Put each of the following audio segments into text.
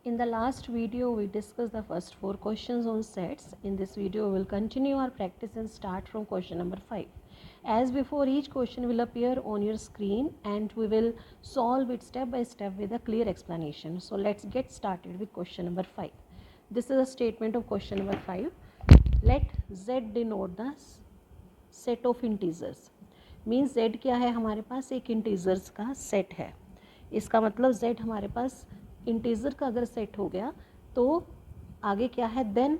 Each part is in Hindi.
In the last video, we discussed the first 4 questions on sets. In this video, we will continue our practice and start from question number 5. As before, each question will appear on your screen and we will solve it step by step with a clear explanation. So let's get started with question number 5. This is a statement of question number 5. Let Z denote the set of integers. Means Z क्या है, हमारे पास एक इंटीजर्स का सेट है. इसका मतलब Z हमारे पास इंटीजर का अगर सेट हो गया तो आगे क्या है, देन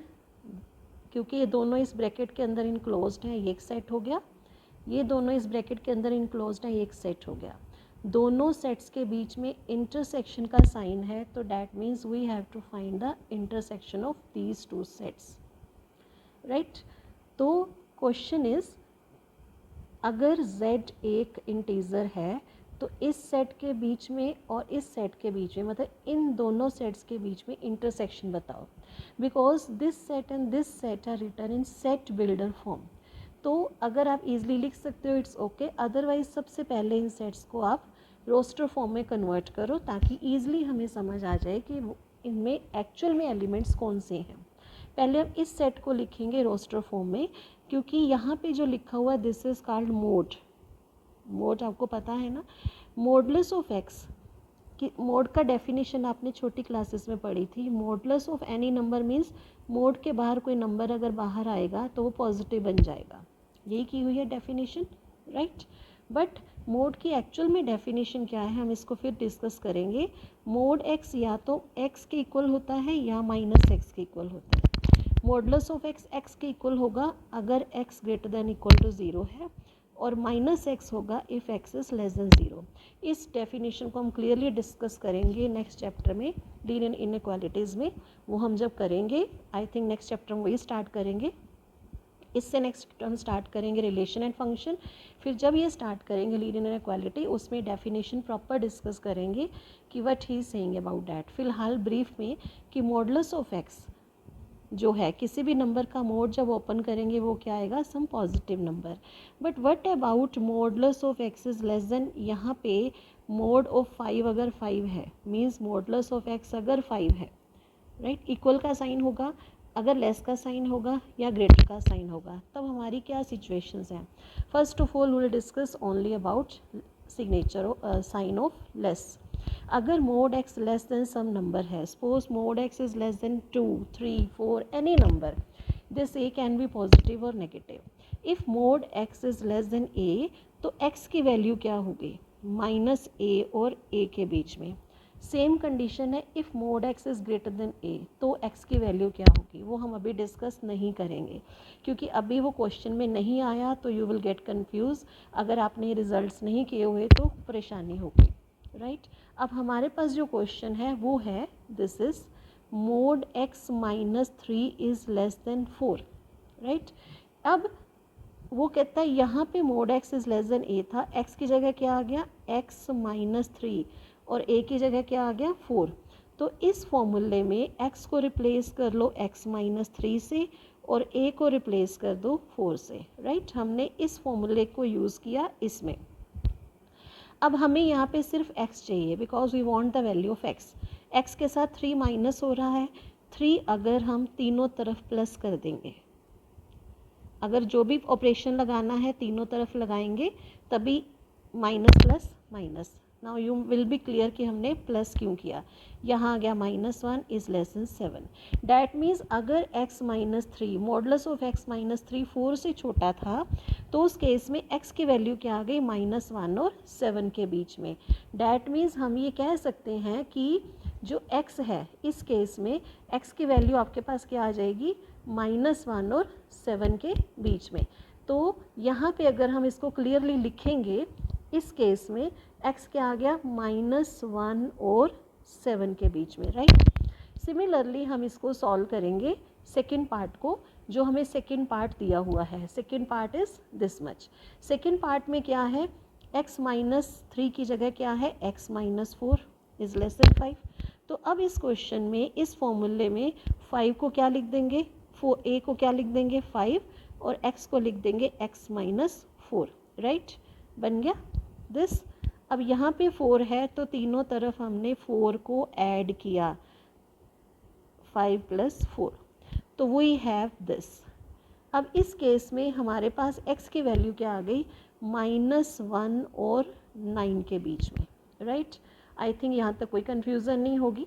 क्योंकि ये दोनों इस ब्रैकेट के अंदर इनक्लोज्ड हैं, ये एक सेट हो गया. ये दोनों इस ब्रैकेट के अंदर इनक्लोज्ड हैं, ये एक सेट हो गया. दोनों सेट्स के बीच में इंटरसेक्शन का साइन है, तो that means we have to find the intersection of these two sets, right. तो क्वेश्चन इज, अगर Z एक इंटीजर है तो इस सेट के बीच में और इस सेट के बीच में, मतलब इन दोनों सेट्स के बीच में इंटरसेक्शन बताओ. Because this set and this set are written in set builder form. तो अगर आप इजीली लिख सकते हो इट्स ओके, अदरवाइज सबसे पहले इन सेट्स को आप रोस्टर फॉर्म में कन्वर्ट करो ताकि ईजिली हमें समझ आ जाए कि इनमें एक्चुअल में एलिमेंट्स कौन से हैं. पहले हम इस सेट को लिखेंगे रोस्टर फॉर्म में, क्योंकि यहाँ पे जो लिखा हुआ है this is called mode. Mode आपको पता है ना, मॉडुलस ऑफ एक्स कि मोड का डेफिनेशन आपने छोटी क्लासेस में पढ़ी थी. Modulus of any number means mode के बाहर कोई नंबर अगर बाहर आएगा तो वो पॉजिटिव बन जाएगा. यही की हुई है डेफिनेशन, राइट. बट मोड की एक्चुअल में डेफिनेशन क्या है, हम इसको फिर डिस्कस करेंगे. मोड एक्स या तो एक्स के इक्वल होता है या माइनस एक्स के इक्वल होता है. मॉडुलस ऑफ एक्स एक्स के इक्वल होगा अगर x greater than equal to 0 है, और माइनस एक्स होगा if x is less than 0. इस डेफिनेशन को हम क्लियरली डिस्कस करेंगे नेक्स्ट चैप्टर में, लीनियर इनइक्वालिटीज़ में. वो हम जब करेंगे, आई थिंक नेक्स्ट चैप्टर में वही स्टार्ट करेंगे. इससे नेक्स्ट हम स्टार्ट करेंगे रिलेशन एंड फंक्शन. फिर जब ये स्टार्ट करेंगे लीनियर इनइक्वालिटी, उसमें डेफिनेशन प्रॉपर डिस्कस करेंगे कि what he is saying about that. फिलहाल ब्रीफ में कि मॉडुलस ऑफ एक्स जो है, किसी भी नंबर का मोड जब ओपन करेंगे वो क्या आएगा, some positive number. But what about modulus of x is less than, यहाँ पे मोड ऑफ 5 अगर 5 है मीन्स मॉडुलस ऑफ एक्स अगर 5 है, राइट. इक्वल का साइन होगा, अगर लेस का साइन होगा या ग्रेटर का साइन होगा, तब हमारी क्या सिचुएशंस हैं. First of all we will discuss only about signature sign of less. अगर mod x less than some number है, suppose mod x is less than 2, 3, 4 any number, this a can be positive और negative. If mod x is less than a, तो एक्स की वैल्यू क्या होगी, माइनस ए और ए के बीच में. सेम कंडीशन है if mod x is greater than a, तो एक्स की वैल्यू क्या होगी, वो हम अभी डिस्कस नहीं करेंगे क्योंकि अभी वो क्वेश्चन में नहीं आया, तो यू विल गेट कन्फ्यूज. अगर आपने रिजल्ट्स नहीं किए हुए तो परेशानी होगी, राइट. अब हमारे पास जो क्वेश्चन है वो है, this is mod x minus 3 is less than 4, right. अब वो कहता है यहाँ पे mod x is less than a था, एक्स की जगह क्या आ गया, एक्स माइनस 3, और ए की जगह क्या आ गया, 4. तो इस फॉर्मूले में एक्स को रिप्लेस कर लो एक्स माइनस 3 से और ए को रिप्लेस कर दो 4 से, राइट. हमने इस फॉर्मूले को यूज़ किया इसमें. अब हमें यहाँ पे सिर्फ x चाहिए because we want the value of x. x के साथ 3 माइनस हो रहा है, 3 अगर हम तीनों तरफ प्लस कर देंगे, अगर जो भी ऑपरेशन लगाना है तीनों तरफ लगाएंगे तभी minus plus minus. Now you will be clear कि हमने प्लस क्यों किया. यहाँ आ गया -1 is less then 7. That means अगर x minus 3, modulus of x minus 3 4 से छोटा था, तो उस केस में x की वैल्यू क्या आ गई, -1 और 7 के बीच में. डैट मीन्स हम ये कह सकते हैं कि जो x है इस केस में x की वैल्यू आपके पास क्या आ जाएगी, -1 और 7 के बीच में. तो यहाँ पे अगर हम इसको क्लियरली लिखेंगे, इस केस में x क्या आ गया, -1 और 7 के बीच में, राइट. सिमिलरली हम इसको सॉल्व करेंगे सेकेंड पार्ट को, जो हमें सेकेंड पार्ट दिया हुआ है. Second part is this much. Second part में क्या है, x माइनस 3 की जगह क्या है, x minus 4 is less then 5. तो अब इस क्वेश्चन में इस फॉर्मूले में 5 को क्या लिख देंगे, a को क्या लिख देंगे 5, और x को लिख देंगे x माइनस 4, राइट. बन गया दिस. अब यहाँ पे 4 है तो तीनों तरफ हमने 4 को ऐड किया, 5 + 4, तो वी हैव दिस। अब इस केस में हमारे पास x की वैल्यू क्या आ गई, -1 और 9 के बीच में, राइट। आई थिंक यहाँ तक कोई कन्फ्यूज़न नहीं होगी।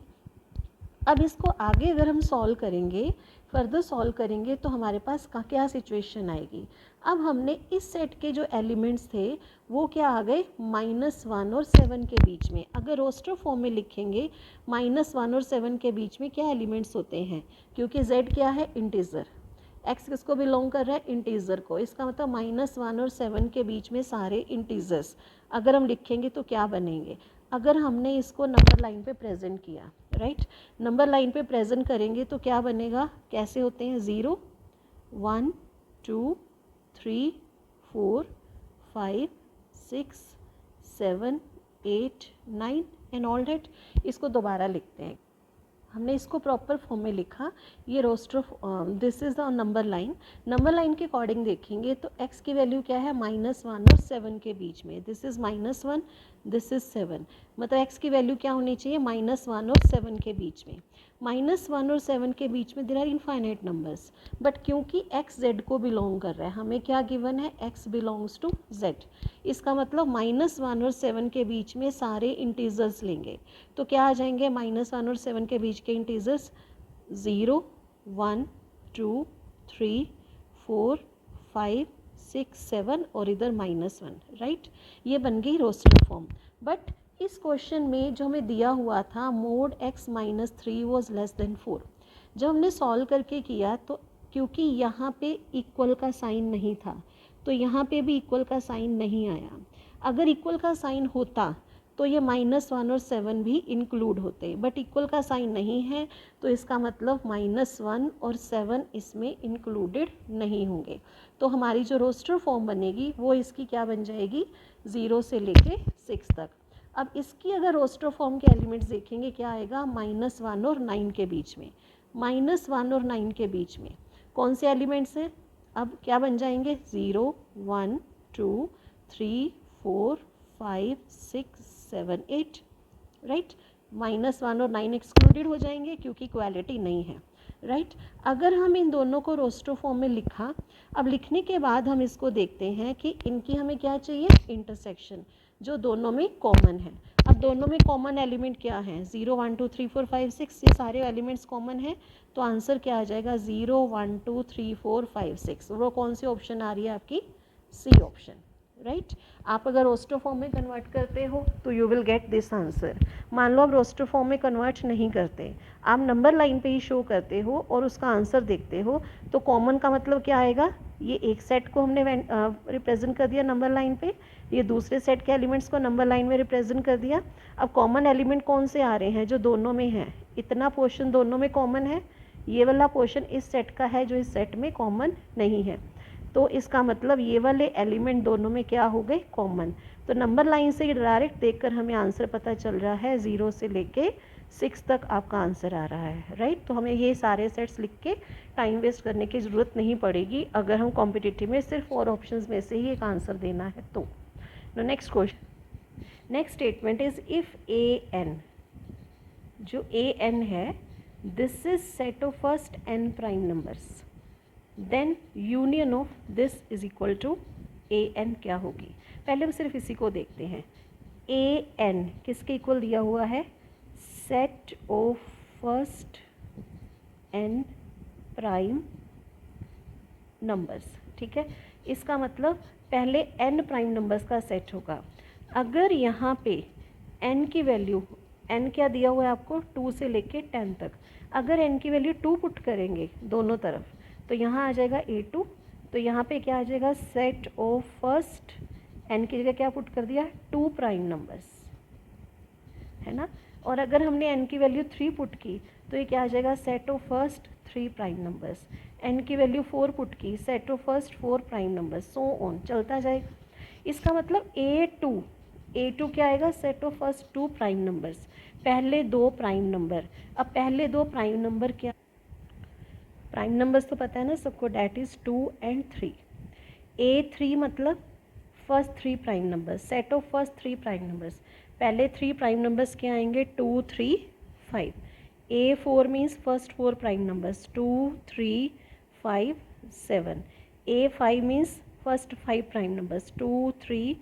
अब इसको आगे अगर हम सॉल्व करेंगे, फर्दर सॉल्व करेंगे, तो हमारे पास क्या सिचुएशन आएगी। अब हमने इस सेट के जो एलिमेंट्स थे वो क्या आ गए, -1 और 7 के बीच में। अगर रोस्टर फॉर्म में लिखेंगे -1 और 7 के बीच में क्या एलिमेंट्स होते हैं, क्योंकि z क्या है, इंटीजर, x किसको बिलोंग कर रहा है, इंटीजर को। इसका मतलब -1 और 7 के बीच में सारे इंटीजर्स अगर हम लिखेंगे तो क्या बनेंगे। अगर हमने इसको नंबर लाइन पे प्रेजेंट किया, राइट, नंबर लाइन पे प्रेजेंट करेंगे तो क्या बनेगा, कैसे होते हैं, 0 1 2 3 4 5 6 7 8 9 एंड ऑल डेट। इसको दोबारा लिखते हैं, हमने इसको प्रॉपर फॉर्म में लिखा, ये roster, this is the number line. Number line के अकॉर्डिंग देखेंगे तो x की वैल्यू क्या है, -1 और 7 के बीच में। दिस इज़ -1, दिस इज़ 7, मतलब x की वैल्यू क्या होनी चाहिए, -1 और 7 के बीच में। -1 और 7 के बीच में there are infinite numbers, but क्योंकि x z को बिलोंग कर रहा है, हमें क्या गिवन है, x बिलोंग्स टू z। इसका मतलब -1 और 7 के बीच में सारे इंटीजर्स लेंगे तो क्या आ जाएंगे, -1 और 7 के बीच के इंटीजर्स 0 1 2 3 4 5 6 7 और इधर -1, राइट। ये बन गई रोस्टर फॉर्म। बट इस क्वेश्चन में जो हमें दिया हुआ था mod x - 3 was less than 4, जब हमने सॉल्व करके किया तो क्योंकि यहाँ पे इक्वल का साइन नहीं था तो यहाँ पे भी इक्वल का साइन नहीं आया। अगर इक्वल का साइन होता तो ये -1 और 7 भी इंक्लूड होते, बट इक्वल का साइन नहीं है तो इसका मतलब -1 और 7 इसमें इंक्लूडेड नहीं होंगे। तो हमारी जो रोस्टर फॉर्म बनेगी वो इसकी क्या बन जाएगी, 0 से लेके 6 तक। अब इसकी अगर रोस्टर फॉर्म के एलिमेंट्स देखेंगे क्या आएगा, -1 और 9 के बीच में। -1 और 9 के बीच में कौन से एलिमेंट्स हैं, अब क्या बन जाएंगे, 0 1 2 3 4 5 6 7 8, राइट। -1 और 9 एक्सक्लूडेड हो जाएंगे क्योंकि इक्वालिटी नहीं है, राइट। अगर हम इन दोनों को रोस्टर फॉर्म में लिखा, अब लिखने के बाद हम इसको देखते हैं कि इनकी हमें क्या चाहिए, इंटरसेक्शन, जो दोनों में कॉमन है। अब दोनों में कॉमन एलिमेंट क्या है, 0 1 2 3 4 5 6, ये सारे एलिमेंट्स कॉमन है तो आंसर क्या आ जाएगा, 0 1 2 3 4 5 6। वो कौन सी ऑप्शन आ रही है आपकी, सी ऑप्शन, राइट। आप अगर रोस्टर फॉर्म में कन्वर्ट करते हो तो you will get this answer. मान लो आप रोस्टर फॉर्म में कन्वर्ट नहीं करते, आप नंबर लाइन पे ही शो करते हो और उसका आंसर देखते हो, तो कॉमन का मतलब क्या आएगा, ये एक सेट को हमने रिप्रेजेंट कर दिया नंबर लाइन पे, ये दूसरे सेट के एलिमेंट्स को नंबर लाइन में रिप्रेजेंट कर दिया। अब कॉमन एलिमेंट कौन से आ रहे हैं, जो दोनों में है, इतना पोर्शन दोनों में कॉमन है, ये वाला पोर्शन इस सेट का है जो इस सेट में कॉमन नहीं है, तो इसका मतलब ये वाले एलिमेंट दोनों में क्या हो गए, कॉमन। तो नंबर लाइन से डायरेक्ट देखकर हमें आंसर पता चल रहा है, 0 से लेके 6 तक आपका आंसर आ रहा है, राइट। तो हमें ये सारे सेट्स लिख के टाइम वेस्ट करने की ज़रूरत नहीं पड़ेगी अगर हम कॉम्पिटिटिव में सिर्फ 4 ऑप्शंस में से ही एक आंसर देना है तो। Next question, next statement is if an, जो an है, this is set of first n prime numbers, then union of this is equal to an क्या होगी। पहले हम सिर्फ इसी को देखते हैं, an किसके इक्वल दिया हुआ है, set of first n prime numbers, ठीक है। इसका मतलब पहले n प्राइम नंबर्स का सेट होगा। अगर यहाँ पे n की वैल्यू, n क्या दिया हुआ है आपको, 2 से लेके 10 तक, अगर n की वैल्यू 2 पुट करेंगे दोनों तरफ तो यहाँ आ जाएगा a2, तो यहाँ पे क्या आ जाएगा, सेट ऑफ फर्स्ट n की जगह क्या पुट कर दिया, 2 प्राइम नंबर्स, है ना। और अगर हमने n की वैल्यू 3 पुट की तो ये क्या आ जाएगा, set of first 3 prime numbers. n की वैल्यू 4 पुट की, set of first 4 prime numbers, so on चलता जाएगा। इसका मतलब a2 क्या आएगा, set of first 2 prime numbers, पहले 2 प्राइम नंबर। अब पहले 2 प्राइम नंबर क्या, प्राइम नंबर्स तो पता है ना सबको, डैट इज़ 2 and 3। a3 मतलब first 3 prime numbers, set of first 3 prime numbers, पहले 3 प्राइम नंबर्स क्या आएंगे, 2 3 5। A4 means first 4 prime numbers 2, 3, 5, 7. A5 means first 5 prime numbers 2, 3,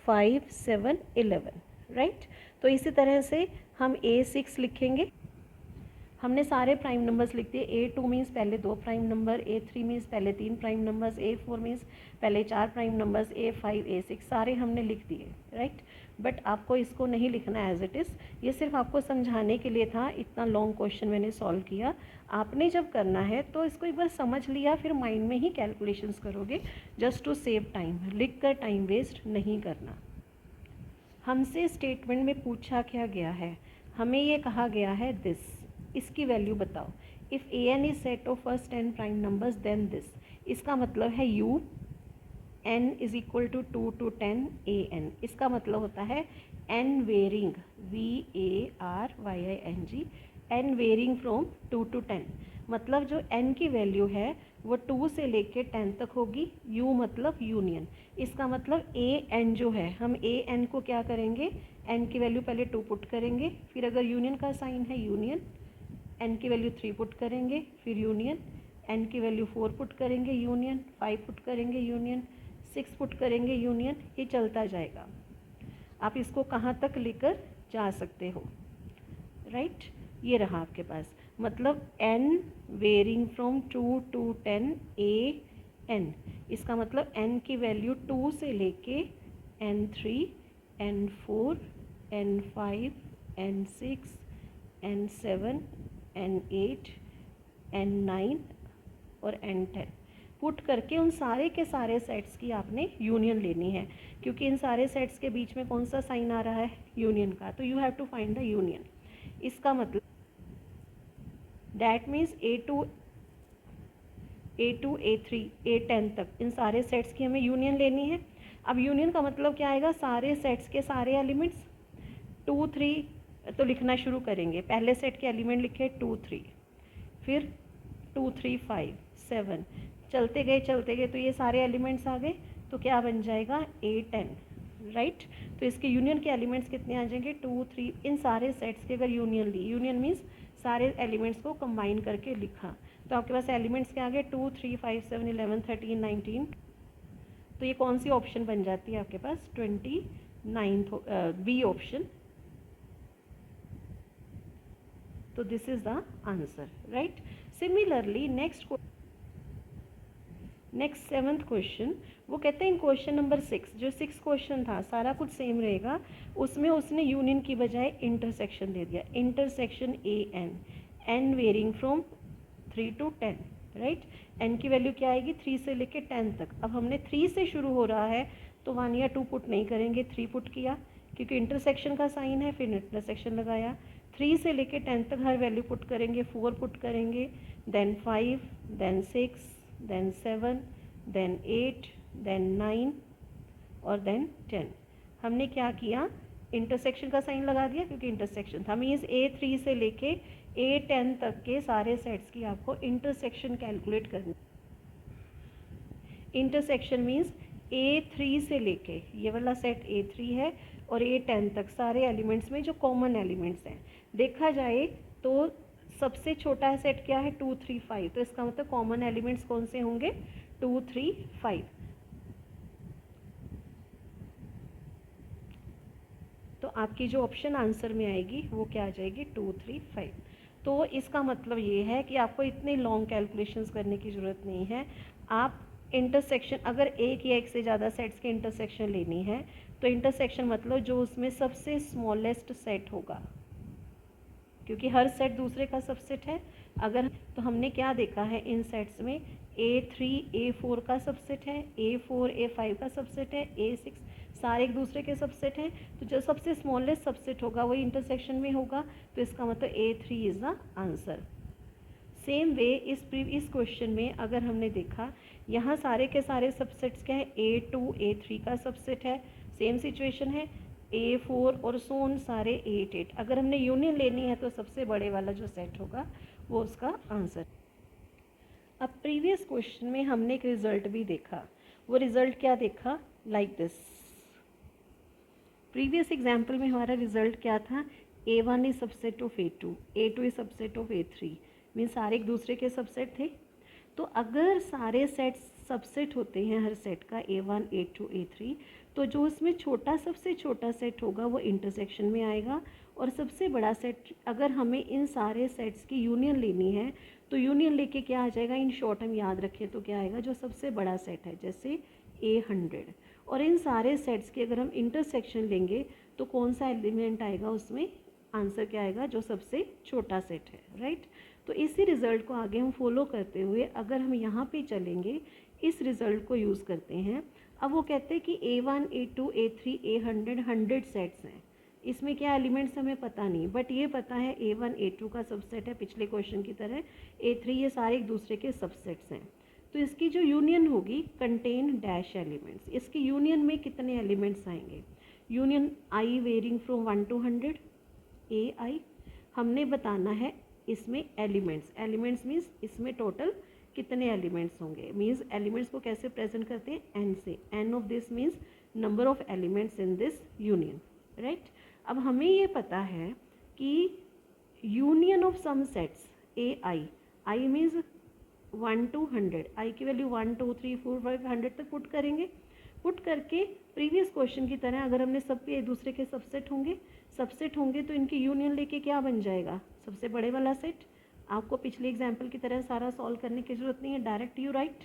5, 7, 11. Right, तो इसी तरह से हम A6 लिखेंगे। हमने सारे प्राइम नंबर्स लिख दिए। A2 मीन्स पहले 2 प्राइम नंबर, A3 मीन्स पहले 3 प्राइम नंबर्स, A4 मीन्स पहले 4 प्राइम नंबर्स, A5, A6 सारे हमने लिख दिए। राइट, बट आपको इसको नहीं लिखना एज इट इज़, ये सिर्फ आपको समझाने के लिए था। इतना लॉन्ग क्वेश्चन मैंने सॉल्व किया। आपने जब करना है तो इसको एक बार समझ लिया, फिर माइंड में ही कैलकुलेशंस करोगे, जस्ट टू सेव टाइम। लिख कर टाइम वेस्ट नहीं करना। हमसे स्टेटमेंट में पूछा क्या गया है, हमें ये कहा गया है दिस, इसकी वैल्यू बताओ। If A N is set of first N prime numbers then this, इसका मतलब है U N is equal to 2 to 10 A N. इसका मतलब होता है N varying, VARYING, N varying from 2 to 10। मतलब जो एन की वैल्यू है वो 2 से लेके 10 तक होगी। यू मतलब यूनियन, इसका मतलब ए एन जो है, हम ए एन को क्या करेंगे, एन की वैल्यू पहले 2 पुट करेंगे, फिर अगर यूनियन का साइन है यूनियन, एन की वैल्यू 3 पुट करेंगे, फिर यूनियन, एन की वैल्यू 4 पुट करेंगे, यूनियन 5 पुट करेंगे, यूनियन 6 पुट करेंगे, यूनियन, ये चलता जाएगा। आप इसको कहाँ तक लेकर जा सकते हो। राइट, ये रहा आपके पास, मतलब n varying from 2 to 10 A N. इसका मतलब n की वैल्यू 2 से लेके N3, N4, N5, N6, N7, N8, N9 और N10 पुट करके उन सारे के सारे सेट्स की आपने यूनियन लेनी है, क्योंकि इन सारे सेट्स के बीच में कौन सा साइन आ रहा है, यूनियन का, तो you have to find the union. इसका मतलब that means A2, A3, A10 तक इन सारे सेट्स की हमें यूनियन लेनी है। अब यूनियन का मतलब क्या आएगा, सारे सेट्स के सारे एलिमेंट्स 2, 3 तो लिखना शुरू करेंगे। पहले सेट के एलिमेंट लिखे 2, 3, फिर 2, 3, 5, 7, चलते गए तो ये सारे एलिमेंट्स आ गए, तो क्या बन जाएगा A10। राइट, तो इसके यूनियन के एलिमेंट्स कितने आ जाएंगे 2, 3। इन सारे सेट्स की अगर यूनियन ली, यूनियन मीन्स सारे एलिमेंट्स को कंबाइन करके लिखा, तो आपके पास एलिमेंट्स क्या आ गए 2, 3, 5, 7, 11, 13, 19। तो ये कौन सी ऑप्शन बन जाती है आपके पास, 29th बी ऑप्शन। तो this is the answer. Right, similarly next 7th question, वो कहते हैं इन क्वेश्चन नंबर 6, जो 6 क्वेश्चन था सारा कुछ सेम रहेगा, उसमें उसने यूनियन की बजाय इंटरसेक्शन दे दिया। Intersection A N varying from 3 to 10। Right, N की वैल्यू क्या आएगी 3 से लेके 10 तक। अब हमने 3 से शुरू हो रहा है तो 1 या 2 पुट नहीं करेंगे, 3 पुट किया, क्योंकि इंटरसेक्शन का साइन है, फिर इंटरसेक्शन लगाया। 3 से लेके 10 तक हर वैल्यू पुट करेंगे, 4 पुट करेंगे, then 5, then 6, then 7, then 8, then 9 और देन 10। हमने क्या किया, इंटरसेक्शन का साइन लगा दिया, क्योंकि इंटरसेक्शन था। मीन्स A3 से लेके A10 तक के सारे सेट्स की आपको इंटरसेक्शन कैलकुलेट करनी। इंटरसेक्शन मीन्स A3 से लेके, ये वाला सेट A3 है, और A10 तक सारे एलिमेंट्स में जो कॉमन एलिमेंट्स हैं, देखा जाए तो सबसे छोटा सेट क्या है 2, 3, 5, तो इसका मतलब कॉमन एलिमेंट्स कौन से होंगे 2, 3, 5। तो आपकी जो ऑप्शन आंसर में आएगी वो क्या आ जाएगी 2, 3, 5। तो इसका मतलब ये है कि आपको इतने लॉन्ग कैलकुलेशंस करने की ज़रूरत नहीं है। आप इंटरसेक्शन, अगर एक या एक से ज़्यादा सेट्स के इंटरसेक्शन लेनी है, तो इंटरसेक्शन मतलब जो उसमें सबसे स्मॉलेस्ट सेट होगा, क्योंकि हर सेट दूसरे का सबसेट है। अगर तो हमने क्या देखा है इन सेट्स में, A3 A4 का सबसेट है, A4 A5 का सबसेट है, A6 सारे एक दूसरे के सबसेट हैं। तो जो सबसे स्मॉलेस्ट सबसेट होगा वही इंटरसेक्शन में होगा, तो इसका मतलब A3 is the answer. Same way इस क्वेश्चन में अगर हमने देखा, यहाँ सारे के सारे सबसेट्स क्या है, A2 A3 का सबसेट है, सेम सिचुएशन है, A4 और सोन सारे 8, 8। अगर हमने यूनियन लेनी है तो सबसे बड़े वाला जो सेट होगा वो उसका आंसर। अब प्रीवियस क्वेश्चन में हमने एक रिजल्ट भी देखा, वो रिजल्ट क्या देखा, लाइक दिस। प्रीवियस एग्जाम्पल में हमारा रिजल्ट क्या था, A1 is subset of A2, A2 is subset of A3, means सारे एक दूसरे के सबसेट थे। तो अगर सारे सेट सबसेट होते हैं हर सेट का A1 A2 A3, तो जो उसमें छोटा सबसे छोटा सेट होगा वो इंटरसेक्शन में आएगा, और सबसे बड़ा सेट, अगर हमें इन सारे सेट्स की यूनियन लेनी है तो यूनियन लेके क्या आ जाएगा, इन शॉर्ट हम याद रखें तो क्या आएगा, जो सबसे बड़ा सेट है जैसे A100, और इन सारे सेट्स के अगर हम इंटरसेक्शन लेंगे तो कौन सा एलिमेंट आएगा उसमें, आंसर क्या आएगा, जो सबसे छोटा सेट है, राइट। तो इसी रिज़ल्ट को आगे हम फॉलो करते हुए अगर हम यहाँ पे चलेंगे, इस रिज़ल्ट को यूज़ करते हैं। अब वो कहते हैं कि A1 A2 A3 A100 100 sets हैं, इसमें क्या एलिमेंट्स हमें पता नहीं, बट ये पता है A1 A2 का सबसेट है पिछले क्वेश्चन की तरह, A3 ये सारे एक दूसरे के सबसेट्स हैं। तो इसकी जो यूनियन होगी कंटेन डैश एलिमेंट्स, इसकी यूनियन में कितने एलिमेंट्स आएंगे, union I varying from 1 to 100 AI, हमने बताना है इसमें एलिमेंट्स, एलिमेंट्स मीन्स इसमें टोटल कितने एलिमेंट्स होंगे, मीन्स एलिमेंट्स को कैसे प्रेजेंट करते हैं, एन से, N of this means number of elements in this union, right. अब हमें ये पता है कि union of some sets AI, I means 1 to 100, आई की वैल्यू 1 2 3 4 5 100 तक पुट करेंगे। पुट करके प्रीवियस क्वेश्चन की तरह अगर हमने सब पे एक दूसरे के सबसेट होंगे तो इनकी यूनियन लेके क्या बन जाएगा, सबसे बड़े वाला सेट। आपको पिछले एग्जाम्पल की तरह सारा सॉल्व करने की ज़रूरत नहीं है, डायरेक्ट यू राइट,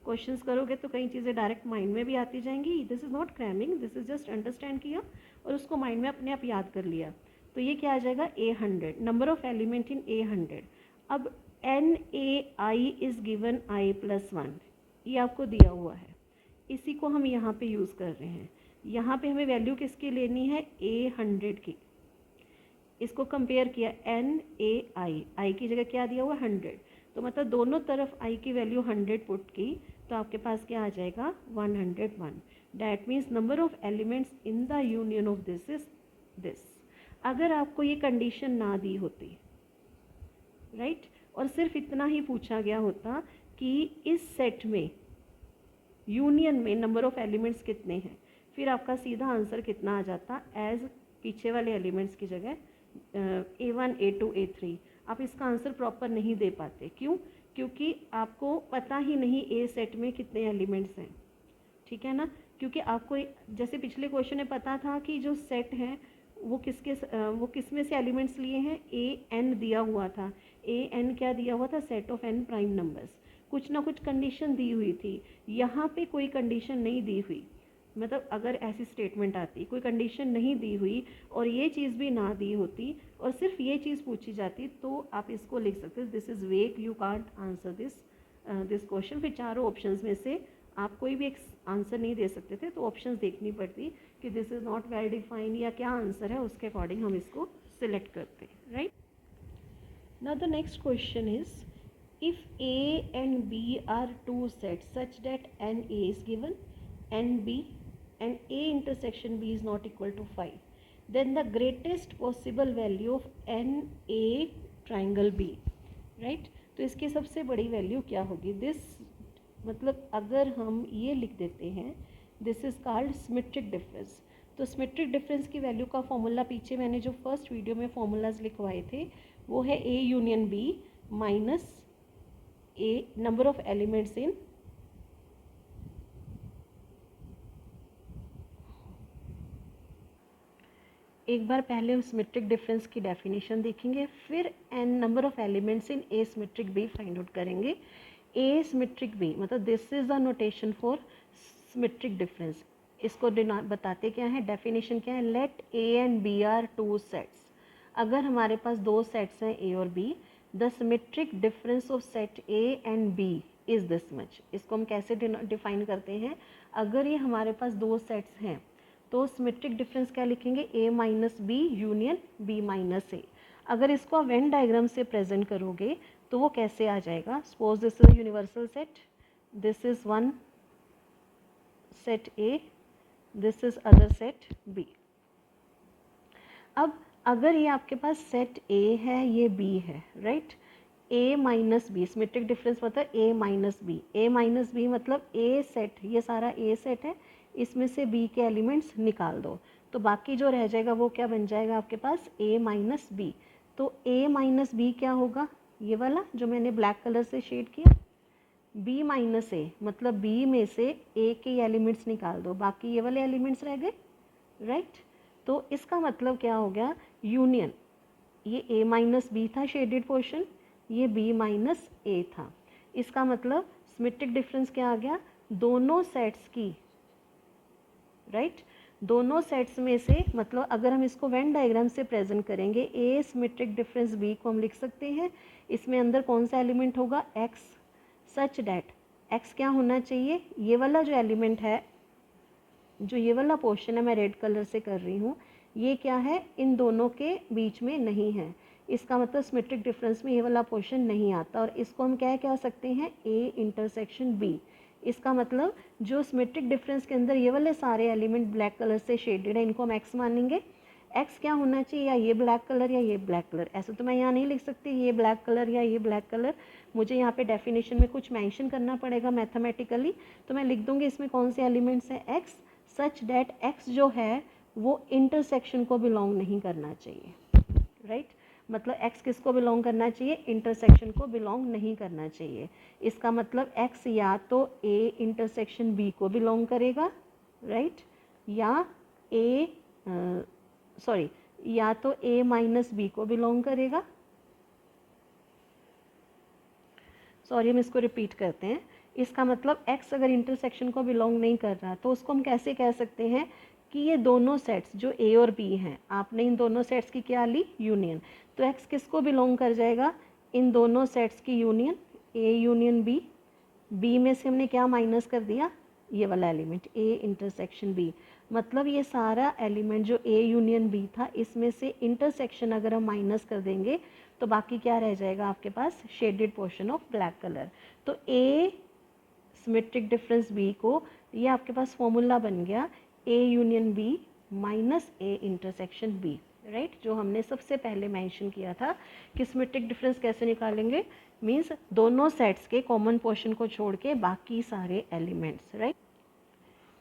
क्वेश्चंस करोगे तो कई चीज़ें डायरेक्ट माइंड में भी आती जाएंगी। This is not cramming, this is just understand किया और उसको माइंड में अपने आप याद कर लिया। तो ये क्या आ जाएगा, A100, number of element in A100। अब NAI इज़ गिवन I+1, ये आपको दिया हुआ है, इसी को हम यहाँ पे यूज़ कर रहे हैं। यहाँ पे हमें वैल्यू किसकी लेनी है, A100 की। इसको कंपेयर किया NAI, आई की जगह क्या दिया हुआ 100, तो मतलब दोनों तरफ आई की वैल्यू 100 पुट की तो आपके पास क्या आ जाएगा 101। That means number of elements in the union of this is this. अगर आपको ये कंडीशन ना दी होती, राइट, और सिर्फ इतना ही पूछा गया होता कि इस सेट में यूनियन में नंबर ऑफ एलिमेंट्स कितने हैं, फिर आपका सीधा आंसर कितना आ जाता, एज पीछे वाले एलिमेंट्स की जगह A1 A2 A3। आप इसका आंसर प्रॉपर नहीं दे पाते, क्यों, क्योंकि आपको पता ही नहीं ए सेट में कितने एलिमेंट्स हैं, ठीक है ना। क्योंकि आपको जैसे पिछले क्वेश्चन में पता था कि जो सेट है वो किस में से एलिमेंट्स लिए हैं, AN दिया हुआ था, AN क्या दिया हुआ था, set of n prime numbers, कुछ ना कुछ कंडीशन दी हुई थी। यहाँ पे कोई कंडीशन नहीं दी हुई, मतलब अगर ऐसी स्टेटमेंट आती, कोई कंडीशन नहीं दी हुई और ये चीज़ भी ना दी होती और सिर्फ ये चीज़ पूछी जाती, तो आप इसको लिख सकते, this is wake, you can't answer this question. फिर चारों ऑप्शंस में से आप कोई भी एक आंसर नहीं दे सकते थे, तो ऑप्शंस देखनी पड़ती कि this is not well defined या क्या आंसर है, उसके अकॉर्डिंग हम इसको सिलेक्ट करते हैं, right. Now the next question is, if A and B are two sets such that NA is given, NB and A intersection B is not equal to 5, then the greatest possible value of NA triangle B, right। तो इसकी सबसे बड़ी वैल्यू क्या होगी, दिस मतलब अगर हम ये लिख देते हैं, this is called symmetric difference. तो सिमेट्रिक डिफरेंस की वैल्यू का फॉर्मूला पीछे मैंने जो फर्स्ट वीडियो में फॉर्मूलाज लिखवाए थे वो है A union B minus A number of elements in एक बार पहले सिमेट्रिक डिफरेंस की डेफिनेशन देखेंगे, फिर n number of elements in A symmetric B find out करेंगे। ए सिमेट्रिक बी मतलब this is the notation for symmetric difference. इसको बताते क्या है, डेफिनेशन क्या है, let A and B are two sets. अगर हमारे पास दो सेट्स हैं ए और B, the symmetric difference of set A and B is this much. इसको हम कैसे डिफाइन करते हैं, अगर ये हमारे पास दो सेट्स हैं तो सिमेट्रिक डिफरेंस क्या लिखेंगे, A minus B union B minus A. अगर इसको आप वेन डायग्राम से प्रेजेंट करोगे तो वो कैसे आ जाएगा, suppose this is universal set, this is one set A, this is other set B। अब अगर ये आपके पास सेट A है, ये B है, right, A minus B, symmetric difference मतलब A minus B. A minus B मतलब A सेट, ये सारा A सेट है, इसमें से B के एलिमेंट्स निकाल दो। तो बाकी जो रह जाएगा वो क्या बन जाएगा आपके पास, a माइनस बी। तो a माइनस बी क्या होगा, ये वाला जो मैंने ब्लैक कलर से शेड किया, b माइनस ए, मतलब b में से a के एलिमेंट्स निकाल दो, बाकी ये वाले एलिमेंट्स रह गए, राइट। तो इसका मतलब क्या हो गया, यूनियन, ये a माइनस बी था शेडेड पोर्शन, ये b माइनस ए था। इसका मतलब सिमेट्रिक डिफरेंस क्या आ गया, दोनों सेट्स की, राइट, दोनों सेट्स में से, मतलब अगर हम इसको वेन डायग्राम से प्रेजेंट करेंगे, ए सिमेट्रिक डिफरेंस बी को हम लिख सकते हैं, इसमें अंदर कौन सा एलिमेंट होगा, एक्स, सच डैट एक्स क्या होना चाहिए, ये वाला जो एलिमेंट है, जो ये वाला पोर्शन है मैं रेड कलर से कर रही हूँ, ये क्या है, इन दोनों के बीच में नहीं है। इसका मतलब सिमेट्रिक डिफरेंस में ये वाला पोर्शन नहीं आता, और इसको हम क्या कह सकते हैं, ए इंटरसेक्शन बी। इसका मतलब जो सिमेट्रिक डिफरेंस के अंदर ये वाले सारे एलिमेंट ब्लैक कलर से शेडेड है, इनको हम एक्स मानेंगे। एक्स क्या होना चाहिए, या ये ब्लैक कलर या ये ब्लैक कलर। ऐसे तो मैं यहाँ नहीं लिख सकती ये ब्लैक कलर या ये ब्लैक कलर, मुझे यहाँ पे डेफिनेशन में कुछ मेंशन करना पड़ेगा मैथमेटिकली। तो मैं लिख दूँगी इसमें कौन से एलिमेंट्स हैं, एक्स, सच डैट एक्स जो है वो इंटरसेक्शन को बिलोंग नहीं करना चाहिए, राइट। मतलब x किसको बिलोंग करना चाहिए, इंटरसेक्शन को बिलोंग नहीं करना चाहिए। इसका मतलब x या तो a इंटरसेक्शन b को बिलोंग करेगा, राइट, या या तो a माइनस बी को बिलोंग करेगा। सॉरी, हम इसको रिपीट करते हैं। इसका मतलब x अगर इंटरसेक्शन को बिलोंग नहीं कर रहा तो उसको हम कैसे कह सकते हैं कि ये दोनों सेट्स जो a और b हैं, आपने इन दोनों सेट्स की क्या ली, यूनियन। तो x किसको बिलोंग कर जाएगा, इन दोनों सेट्स की union, a union b। b में से हमने क्या माइनस कर दिया, ये वाला एलिमेंट a इंटरसेक्शन b। मतलब ये सारा एलिमेंट जो a यूनियन b था, इसमें से इंटरसेक्शन अगर हम माइनस कर देंगे तो बाकी क्या रह जाएगा आपके पास, shaded portion of black colour. तो a सिमेट्रिक डिफरेंस b को, ये आपके पास फॉर्मूला बन गया a union b minus a intersection b, right, जो हमने सबसे पहले मेंशन किया था कि सिमेट्रिक डिफरेंस कैसे निकालेंगे, मींस दोनों सेट्स के कॉमन पोर्शन को छोड़ के बाकी सारे एलिमेंट्स, राइट।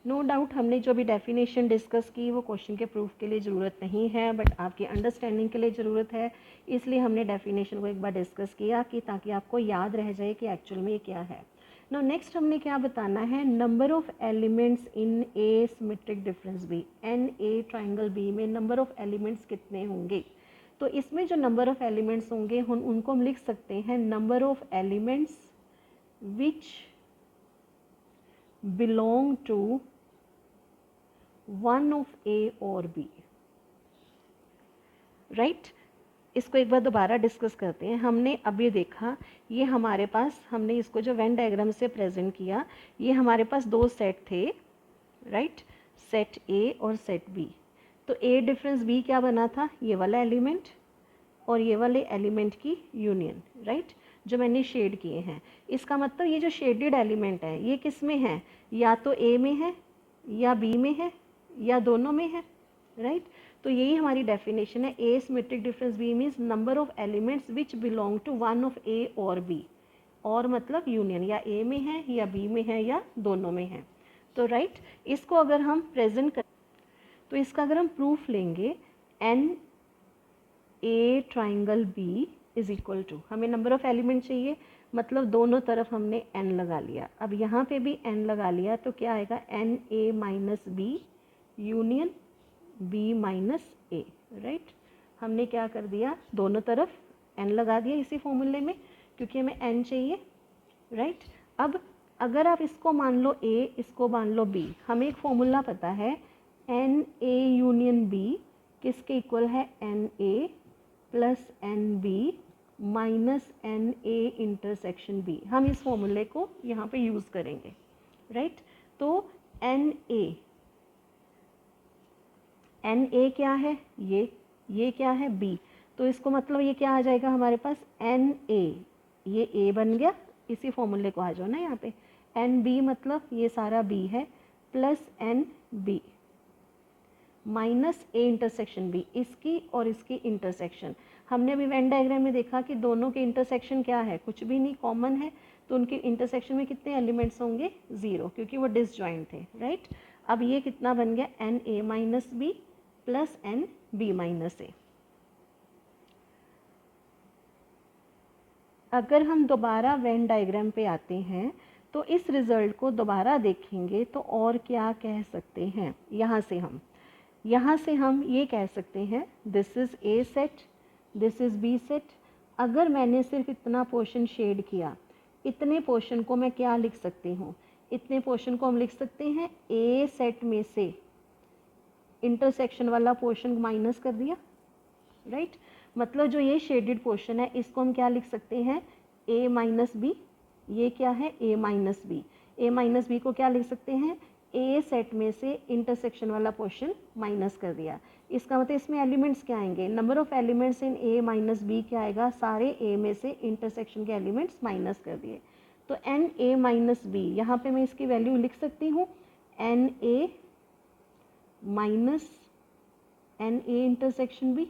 नो डाउट हमने जो भी डेफिनेशन डिस्कस की वो क्वेश्चन के प्रूफ के लिए ज़रूरत नहीं है, बट आपकी अंडरस्टैंडिंग के लिए ज़रूरत है, इसलिए हमने डेफिनेशन को एक बार डिस्कस किया कि ताकि आपको याद रह जाए कि एक्चुअल में ये क्या है। नाउ नेक्स्ट हमने क्या बताना है, number of elements in A symmetric difference B, N A triangle B में नंबर ऑफ एलिमेंट्स कितने होंगे। तो इसमें जो नंबर ऑफ एलिमेंट्स होंगे उनको हम लिख सकते हैं number of elements which belong to one of A और बी, राइट। इसको एक बार दोबारा डिस्कस करते हैं। हमने अभी देखा, ये हमारे पास, हमने इसको जो वेन डायग्राम से प्रेजेंट किया, ये हमारे पास दो सेट थे, राइट, सेट ए और सेट बी। तो ए डिफरेंस बी क्या बना था, ये वाला एलिमेंट और ये वाले एलिमेंट की यूनियन, राइट, जो मैंने शेड किए हैं। इसका मतलब ये जो शेडेड एलिमेंट है ये किस में है, या तो ए में है या बी में है या दोनों में है, राइट। तो यही हमारी डेफिनेशन है, A symmetric difference B means number of elements which belong to one of A और बी, और मतलब यूनियन या ए में है या बी में है या दोनों में है। तो राइट, इसको अगर हम प्रेजेंट कर, तो इसका अगर हम प्रूफ लेंगे, N A triangle B is equal to, हमें नंबर ऑफ एलिमेंट चाहिए, मतलब दोनों तरफ हमने n लगा लिया। अब यहाँ पे भी n लगा लिया तो क्या आएगा, N A minus B union b minus A, right. हमने क्या कर दिया, दोनों तरफ n लगा दिया इसी फॉर्मूले में, क्योंकि हमें n चाहिए, राइट। अब अगर आप इसको मान लो a, इसको मान लो b, हमें एक फॉर्मूला पता है, एन ए यूनियन b किसके इक्वल है, N A plus N B minus N A intersection B. हम इस फॉर्मूले को यहाँ पे यूज़ करेंगे, राइट। तो एन ए क्या है, ये क्या है, बी। तो इसको मतलब ये क्या आ जाएगा हमारे पास, एन ए, ये ए बन गया, इसी फॉर्मूले को आ जाओ ना यहाँ पे, एन बी मतलब ये सारा बी है, plus N B minus A intersection B, इसकी और इसकी इंटरसेक्शन। हमने अभी वेन डायग्राम में देखा कि दोनों के इंटरसेक्शन क्या है, कुछ भी नहीं, कॉमन है। तो उनके इंटरसेक्शन में कितने एलिमेंट्स होंगे, 0, क्योंकि वो डिसजॉइंट थे, राइट। अब ये कितना बन गया, n A minus B plus N B minus A. अगर हम दोबारा वेन डायग्राम पे आते हैं तो इस रिज़ल्ट को दोबारा देखेंगे तो और क्या कह सकते हैं, यहाँ से हम ये कह सकते हैं this is A set, this is B set. अगर मैंने सिर्फ इतना पोर्शन शेड किया, इतने पोर्शन को मैं क्या लिख सकती हूँ, इतने पोर्शन को हम लिख सकते हैं ए सेट में से इंटरसेक्शन वाला पोर्शन माइनस कर दिया, राइट। मतलब जो ये शेडेड पोर्शन है इसको हम क्या लिख सकते हैं, ए माइनस बी। ये क्या है, ए माइनस बी। ए माइनस बी को क्या लिख सकते हैं, ए सेट में से इंटरसेक्शन वाला पोर्शन माइनस कर दिया। इसका मतलब इसमें एलिमेंट्स क्या आएंगे, number of elements in A minus B क्या आएगा, सारे ए में से इंटरसेक्शन के एलिमेंट्स माइनस कर दिए। तो एन ए माइनस बी, यहाँ पे मैं इसकी वैल्यू लिख सकती हूँ n A minus N A intersection B,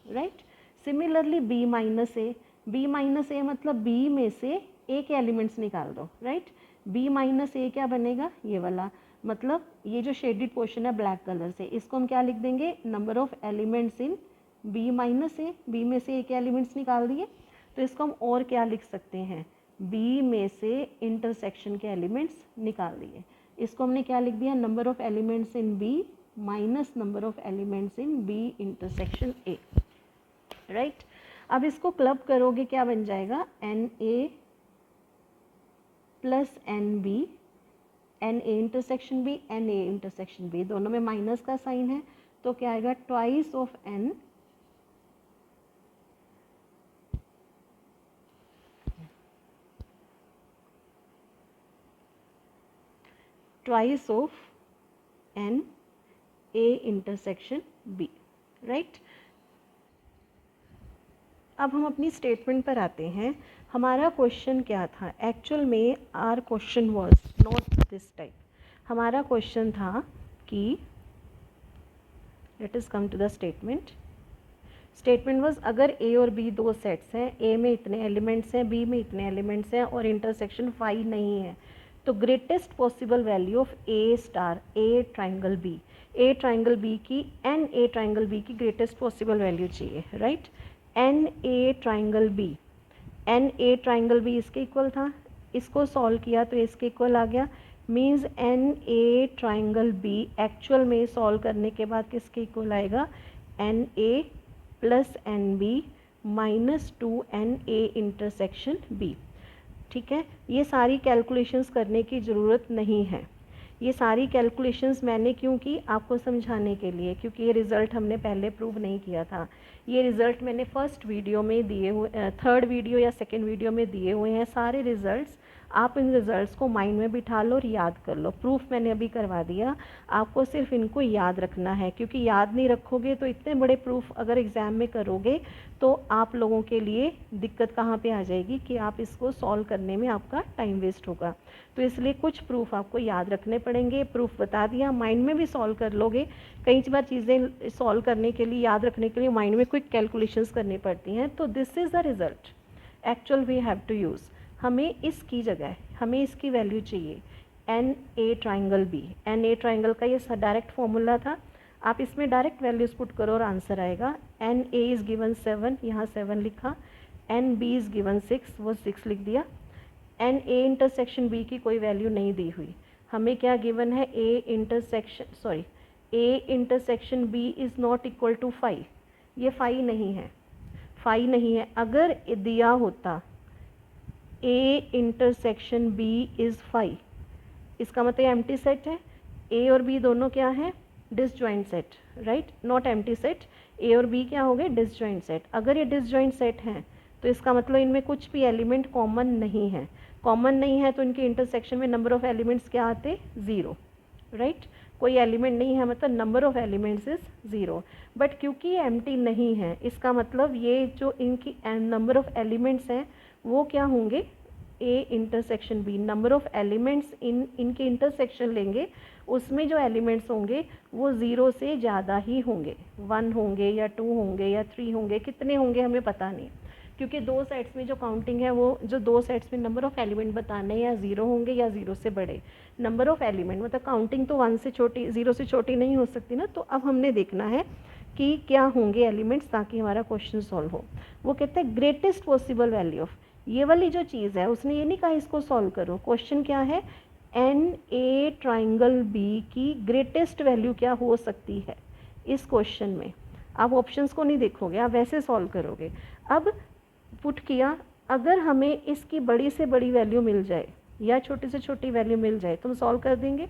right. Similarly B minus A, B minus A मतलब बी में से ए के एलिमेंट्स निकाल दो, राइट। बी माइनस ए क्या बनेगा, ये वाला, मतलब ये जो शेडेड पोर्शन है ब्लैक कलर से, इसको हम क्या लिख देंगे, number of elements in B minus A. B में से ए के एलिमेंट्स निकाल दिए, तो इसको हम और क्या लिख सकते हैं, बी में से इंटरसेक्शन के एलिमेंट्स निकाल दिए। इसको हमने क्या लिख दिया, number of elements in B minus number of elements in B intersection A, right. अब इसको क्लब करोगे क्या बन जाएगा, N A plus N B, N A intersection B, N A intersection B, दोनों में माइनस का साइन है, तो क्या आएगा, twice of N twice of N A intersection B, right. अब हम अपनी स्टेटमेंट पर आते हैं। हमारा क्वेश्चन क्या था, एक्चुअल में our question was not this type. हमारा क्वेश्चन था कि let us come to the statement. Statement was अगर ए और बी दो सेट्स हैं, ए में इतने एलिमेंट्स हैं, बी में इतने एलिमेंट्स हैं और इंटरसेक्शन फाई नहीं है, तो greatest possible value of A star, A triangle B, A triangle B की एन ए ट्राइंगल बी की ग्रेटेस्ट पॉसिबल वैल्यू चाहिए, right. N A triangle B, N A triangle B इसके इक्वल था, इसको सॉल्व किया तो इसके इक्वल आ गया, means N A triangle B actual में सॉल्व करने के बाद किसके इक्वल आएगा, N A plus N B minus 2 N A intersection B, ठीक है। ये सारी कैलकुलेशंस करने की ज़रूरत नहीं है। ये सारी कैलकुलेशंस मैंने क्यों की, आपको समझाने के लिए, क्योंकि ये रिज़ल्ट हमने पहले प्रूव नहीं किया था। ये रिज़ल्ट मैंने फर्स्ट वीडियो में दिए हुए, थर्ड वीडियो या सेकंड वीडियो में दिए हुए हैं सारे रिज़ल्ट्स। आप इन रिज़ल्ट्स को माइंड में बिठा लो और याद कर लो। प्रूफ मैंने अभी करवा दिया, आपको सिर्फ इनको याद रखना है, क्योंकि याद नहीं रखोगे तो इतने बड़े प्रूफ अगर एग्ज़ाम में करोगे तो आप लोगों के लिए दिक्कत कहाँ पे आ जाएगी कि आप इसको सॉल्व करने में आपका टाइम वेस्ट होगा। तो इसलिए कुछ प्रूफ आपको याद रखने पड़ेंगे। प्रूफ बता दिया, माइंड में भी सॉल्व कर लोगे। कई बार चीज़ें सॉल्व करने के लिए, याद रखने के लिए माइंड में क्विक कैलकुलेशंस करनी पड़ती हैं। तो this is the result actual we have to use. हमें इसकी जगह हमें इसकी वैल्यू चाहिए N A triangle B. N A triangle का ये डायरेक्ट फॉर्मूला था, आप इसमें डायरेक्ट वैल्यूज़ पुट करो और आंसर आएगा। एन ए इज़ गिवन 7, यहाँ 7 लिखा। एन बी इज़ गिवन 6, वो 6 लिख दिया। एन ए इंटरसेक्शन बी की कोई वैल्यू नहीं दी हुई, हमें क्या गिवन है, A intersection B is not equal to 5। ये 5 नहीं है, 5 नहीं है। अगर दिया होता ए इंटरसेक्शन बी इज़ 5, इसका मतलब एम्प्टी सेट है। ए और बी दोनों क्या है, disjoint set, right, not empty set. A और बी क्या हो गए, डिसजॉइंट सेट। अगर ये डिसजॉइंट सेट हैं तो इसका मतलब इनमें कुछ भी एलिमेंट कॉमन नहीं है। कॉमन नहीं है तो इनके इंटरसेक्शन में नंबर ऑफ एलिमेंट्स क्या आते, 0, राइट। कोई एलिमेंट नहीं है मतलब number of elements is 0। But क्योंकि ये एम्प्टी नहीं है, इसका मतलब ये जो इनकी नंबर ऑफ एलिमेंट्स हैं वो क्या होंगे, A intersection B. Number of elements इनके इंटरसेक्शन लेंगे, उसमें जो एलिमेंट्स होंगे वो 0 से ज़्यादा ही होंगे, 1 होंगे या 2 होंगे या 3 होंगे, कितने होंगे हमें पता नहीं। क्योंकि दो सेट्स में जो काउंटिंग है वो जो दो सेट्स में नंबर ऑफ़ एलिमेंट बताने हैं या ज़ीरो होंगे या ज़ीरो से बड़े। नंबर ऑफ़ एलिमेंट मतलब काउंटिंग तो 1 से छोटी, 0 से छोटी नहीं हो सकती ना। तो अब हमने देखना है कि क्या होंगे एलिमेंट्स ताकि हमारा क्वेश्चन सॉल्व हो। वो कहते हैं ग्रेटेस्ट पॉसिबल वैल्यू ऑफ, ये वाली जो चीज़ है उसने ये नहीं कहा इसको सॉल्व करो। क्वेश्चन क्या है, एन ए ट्राइंगल बी की ग्रेटेस्ट वैल्यू क्या हो सकती है इस क्वेश्चन में। आप ऑप्शंस को नहीं देखोगे, आप वैसे सॉल्व करोगे। अब पुट किया, अगर हमें इसकी बड़ी से बड़ी वैल्यू मिल जाए या छोटी से छोटी वैल्यू मिल जाए तो हम सॉल्व कर देंगे।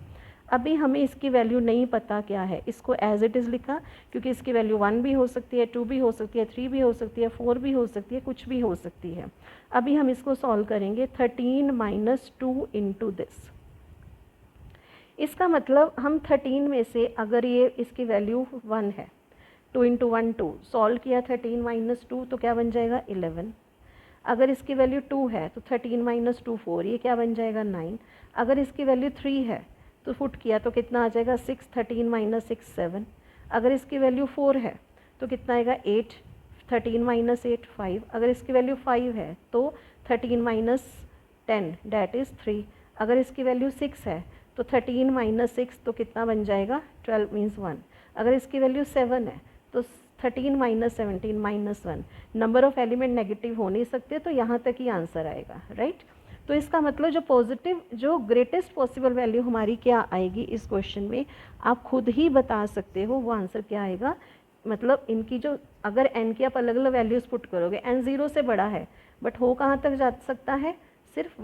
अभी हमें इसकी वैल्यू नहीं पता क्या है, इसको एज इट इज़ लिखा, क्योंकि इसकी वैल्यू 1 भी हो सकती है, 2 भी हो सकती है, 3 भी हो सकती है, 4 भी हो सकती है, कुछ भी हो सकती है। अभी हम इसको सॉल्व करेंगे 13 माइनस 2 इंटू दिस। इसका मतलब हम 13 में से अगर ये इसकी वैल्यू 1 है, 2 इंटू 1 2, सॉल्व किया 13 माइनस 2 तो क्या बन जाएगा 11। अगर इसकी वैल्यू 2 है तो 13 माइनस 2 4, ये क्या बन जाएगा 9। अगर इसकी वैल्यू 3 है तो फुट किया तो कितना आ जाएगा 6, 13 माइनस 6 7। अगर इसकी वैल्यू 4 है तो कितना आएगा 8, 13 माइनस 8 5। अगर इसकी वैल्यू 5 है तो 13 माइनस 10 डैट इज़ 3। अगर इसकी वैल्यू 6 है तो 13 माइनस 6 तो कितना बन जाएगा 12 मीन्स 1। अगर इसकी वैल्यू 7 है तो 13 minus 17 minus 1। Number of element negative हो नहीं सकते, तो यहाँ तक ही आंसर आएगा, राइट। तो इसका मतलब जो पॉजिटिव, जो ग्रेटेस्ट पॉसिबल वैल्यू हमारी क्या आएगी इस क्वेश्चन में, आप खुद ही बता सकते हो वो आंसर क्या आएगा। मतलब इनकी जो, अगर n की आप अलग अलग वैल्यूज़ पुट करोगे, n 0 से बड़ा है बट हो कहाँ तक जा सकता है, सिर्फ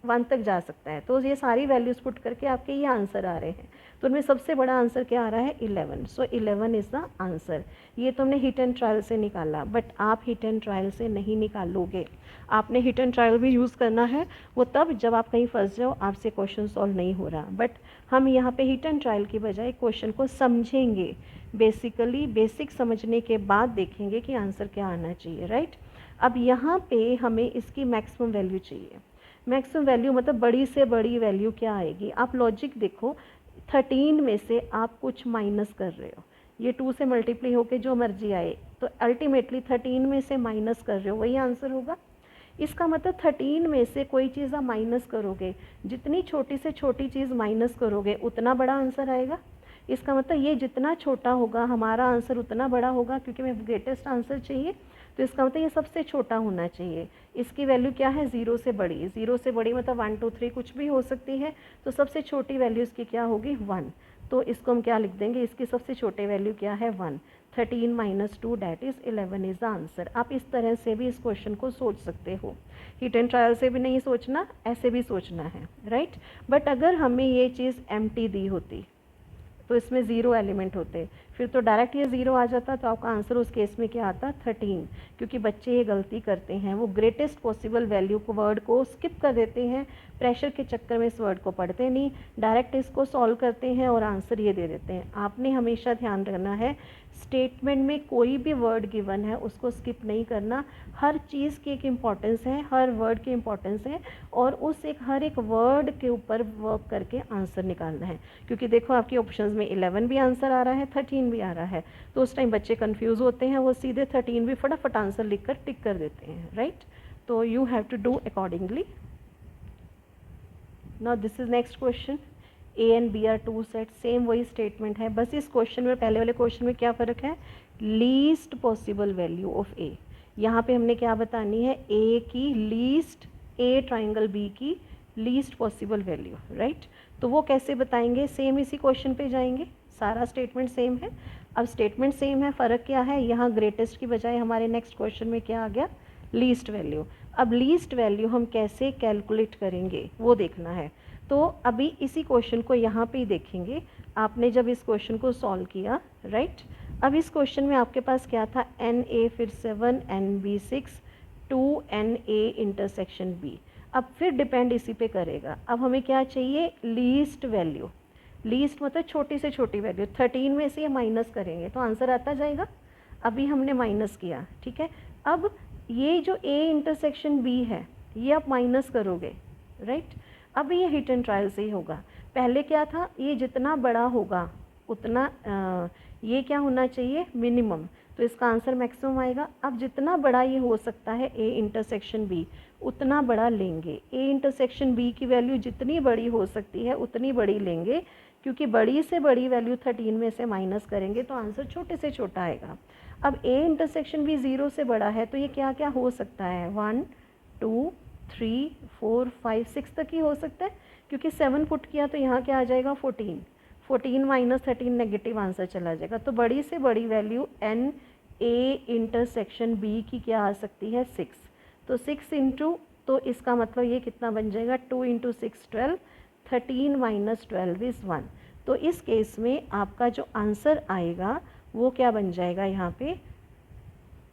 1 तक जा सकता है। तो ये सारी वैल्यूज़ पुट करके आपके ये आंसर आ रहे हैं। तो उनमें सबसे बड़ा आंसर क्या आ रहा है 11। सो 11 इज़ द आंसर। ये तुमने हिट एंड ट्रायल से निकाला, बट आप हिट एंड ट्रायल से नहीं निकालोगे। आपने हिट एंड ट्रायल भी यूज़ करना है, वो तब जब आप कहीं फंस जाओ, आपसे क्वेश्चन सॉल्व नहीं हो रहा। बट हम यहाँ पे हिट एंड ट्रायल की बजाय क्वेश्चन को समझेंगे, बेसिकली बेसिक समझने के बाद देखेंगे कि आंसर क्या आना चाहिए, राइट। अब यहाँ पे हमें इसकी मैक्सिमम वैल्यू चाहिए। मैक्सिमम वैल्यू मतलब बड़ी से बड़ी वैल्यू क्या आएगी। आप लॉजिक देखो, 13 में से आप कुछ माइनस कर रहे हो, ये 2 से मल्टीप्लाई होके जो मर्जी आए, तो अल्टीमेटली 13 में से माइनस कर रहे हो, वही आंसर होगा। इसका मतलब 13 में से कोई चीज़ आप माइनस करोगे, जितनी छोटी से छोटी चीज़ माइनस करोगे उतना बड़ा आंसर आएगा। इसका मतलब ये जितना छोटा होगा हमारा आंसर उतना बड़ा होगा, क्योंकि हमें ग्रेटेस्ट आंसर चाहिए। तो इसका मतलब ये सबसे छोटा होना चाहिए। इसकी वैल्यू क्या है 0 से बड़ी, 0 से बड़ी मतलब 1 2 3 कुछ भी हो सकती है। तो सबसे छोटी वैल्यू इसकी क्या होगी 1। तो इसको हम क्या लिख देंगे, इसकी सबसे छोटी वैल्यू क्या है 1। 13 minus 2 that is 11 is the answer. आप इस तरह से भी इस क्वेश्चन को सोच सकते हो। हिट एंड ट्रायल से भी नहीं सोचना, ऐसे भी सोचना है, राइट। बट अगर हमें ये चीज़ एम्प्टी दी होती तो इसमें 0 एलिमेंट होते, फिर तो डायरेक्ट ये 0 आ जाता, तो आपका आंसर उस केस में क्या आता 13। क्योंकि बच्चे ये गलती करते हैं, वो ग्रेटेस्ट पॉसिबल वैल्यू को, वर्ड को स्किप कर देते हैं, प्रेशर के चक्कर में इस वर्ड को पढ़ते नहीं, डायरेक्ट इसको सॉल्व करते हैं और आंसर ये दे देते हैं। आपने हमेशा ध्यान रखना है, स्टेटमेंट में कोई भी वर्ड गिवन है उसको स्किप नहीं करना। हर चीज़ की एक इम्पॉर्टेंस है, हर वर्ड की इम्पॉर्टेंस है, और उस हर एक वर्ड के ऊपर वर्क करके आंसर निकालना है। क्योंकि देखो आपके ऑप्शंस में 11 भी आंसर आ रहा है, 13 भी आ रहा है, तो उस टाइम बच्चे कंफ्यूज होते हैं, वो सीधे 13 भी फटाफट आंसर लिख कर टिक कर देते हैं, राइट। तो you have to do accordingly. Now this is next question, A and B are two set, same वही स्टेटमेंट है, बस इस क्वेश्चन में पहले वाले क्वेश्चन में क्या फ़र्क है, लीस्ट पॉसिबल वैल्यू ऑफ ए। यहाँ पे हमने क्या बतानी है, ए की लीस्ट, ए ट्राइंगल बी की लीस्ट पॉसिबल वैल्यू, राइट। तो वो कैसे बताएंगे, सेम इसी क्वेश्चन पे जाएंगे, सारा स्टेटमेंट सेम है। अब स्टेटमेंट सेम है, फ़र्क क्या है, यहाँ ग्रेटेस्ट की बजाय हमारे नेक्स्ट क्वेश्चन में क्या आ गया, लीस्ट वैल्यू। अब लीस्ट वैल्यू हम कैसे कैलकुलेट करेंगे वो देखना है। तो अभी इसी क्वेश्चन को यहाँ पे ही देखेंगे। आपने जब इस क्वेश्चन को सॉल्व किया, राइट, अब इस क्वेश्चन में आपके पास क्या था, एन ए फिर 7 N B 6 2 N A intersection B. अब फिर डिपेंड इसी पे करेगा। अब हमें क्या चाहिए, लीस्ट वैल्यू। लीस्ट मतलब छोटी से छोटी वैल्यू, 13 में से ये माइनस करेंगे तो आंसर आता जाएगा। अभी हमने माइनस किया, ठीक है। अब ये जो ए इंटरसेक्शन बी है ये आप माइनस करोगे, राइट। अब ये हिट एंड ट्रायल से ही होगा। पहले क्या था, ये जितना बड़ा होगा उतना ये क्या होना चाहिए, मिनिमम। तो तो इसका आंसर मैक्सिमम आएगा। अब जितना बड़ा ये हो सकता है ए इंटरसेक्शन बी, उतना बड़ा लेंगे। ए इंटरसेक्शन बी की वैल्यू जितनी बड़ी हो सकती है उतनी बड़ी लेंगे, क्योंकि बड़ी से बड़ी वैल्यू 13 में से माइनस करेंगे तो आंसर छोटे से छोटा आएगा। अब ए इंटरसेक्शन बी 0 से बड़ा है तो ये क्या क्या हो सकता है, 1 2 3 4 5 6 तक ही हो सकता है, क्योंकि 7 पुट किया तो यहाँ क्या आ जाएगा 14, 14 माइनस 13 नेगेटिव आंसर चला जाएगा। तो बड़ी से बड़ी value N A intersection B की क्या आ सकती है, 6। तो 6 इंटू, तो इसका मतलब ये कितना बन जाएगा, 2 इंटू 6 12, 13 माइनस 12 इज़ 1। तो इस केस में आपका जो आंसर आएगा वो क्या बन जाएगा, यहाँ पे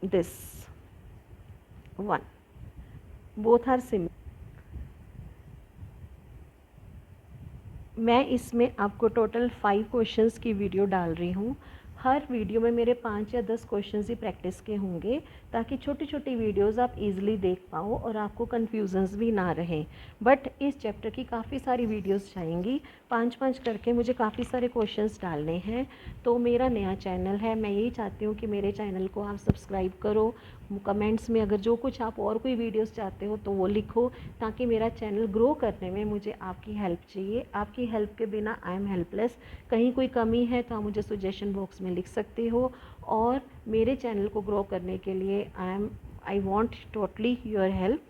दिस 1। Both are similar. मैं इसमें आपको टोटल 5 क्वेश्चंस की वीडियो डाल रही हूँ। हर वीडियो में मेरे 5 या 10 क्वेश्चंस ही प्रैक्टिस के होंगे, ताकि छोटी छोटी वीडियोस आप इजीली देख पाओ और आपको कन्फ्यूजन्स भी ना रहें। बट इस चैप्टर की काफ़ी सारी वीडियोस जाएंगी, 5-5 करके मुझे काफ़ी सारे क्वेश्चंस डालने हैं। तो मेरा नया चैनल है, मैं यही चाहती हूँ कि मेरे चैनल को आप सब्सक्राइब करो। कमेंट्स में अगर जो कुछ आप और कोई वीडियोस चाहते हो तो वो लिखो, ताकि मेरा चैनल ग्रो करने में मुझे आपकी हेल्प चाहिए। आपकी हेल्प के बिना आई एम हेल्पलेस। कहीं कोई कमी है तो आप मुझे सजेशन बॉक्स में लिख सकते हो। और मेरे चैनल को ग्रो करने के लिए I want totally your help.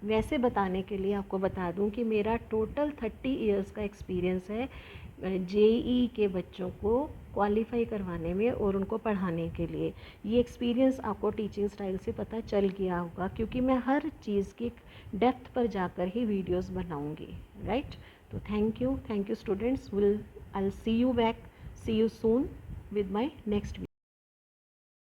वैसे बताने के लिए आपको बता दूं कि मेरा टोटल 30 इयर्स का एक्सपीरियंस है जेईई के बच्चों को क्वालिफाई करवाने में और उनको पढ़ाने के लिए। ये एक्सपीरियंस आपको टीचिंग स्टाइल से पता चल गया होगा, क्योंकि मैं हर चीज़ की डेप्थ पर जाकर ही वीडियोस बनाऊंगी, राइट। तो thank you students. I will see you back, see you soon with my next video.